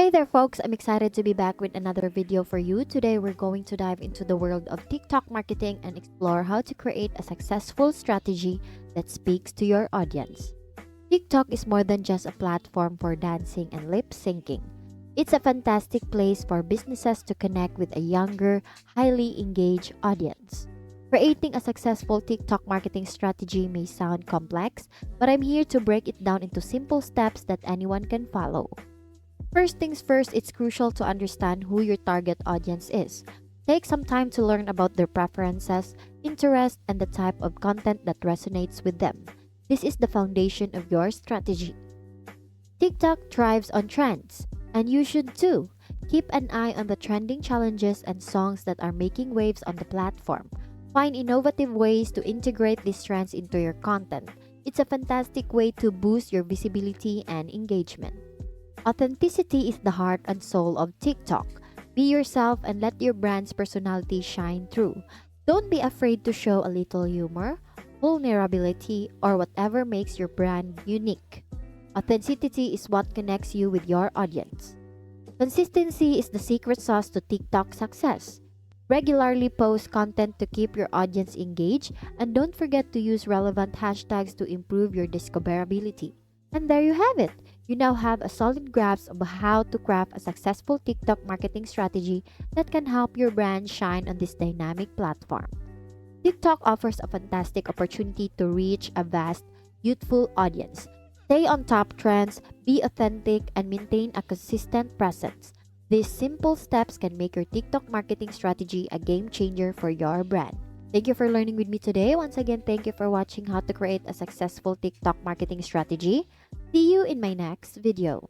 Hey there, folks. I'm excited to be back with another video for you. Today, we're going to dive into the world of TikTok marketing and explore how to create a successful strategy that speaks to your audience. TikTok is more than just a platform for dancing and lip syncing. It's a fantastic place for businesses to connect with a younger, highly engaged audience. Creating a successful TikTok marketing strategy may sound complex, but I'm here to break it down into simple steps that anyone can follow. First things first, it's crucial to understand who your target audience is. Take some time to learn about their preferences, interests, and the type of content that resonates with them. This is the foundation of your strategy. TikTok thrives on trends, and you should too. Keep an eye on the trending challenges and songs that are making waves on the platform. Find innovative ways to integrate these trends into your content. It's a fantastic way to boost your visibility and engagement. Authenticity is the heart and soul of TikTok. Be yourself and let your brand's personality shine through. Don't be afraid to show a little humor, vulnerability, or whatever makes your brand unique. Authenticity is what connects you with your audience. Consistency is the secret sauce to TikTok success. Regularly post content to keep your audience engaged, and don't forget to use relevant hashtags to improve your discoverability. And there you have it. You now have a solid grasp of how to craft a successful TikTok marketing strategy that can help your brand shine on this dynamic platform. TikTok offers a fantastic opportunity to reach a vast, youthful audience. Stay on top trends, be authentic, and maintain a consistent presence. These simple steps can make your TikTok marketing strategy a game changer for your brand. Thank you for learning with me today. Once again, thank you for watching how to create a successful TikTok marketing strategy. See you in my next video.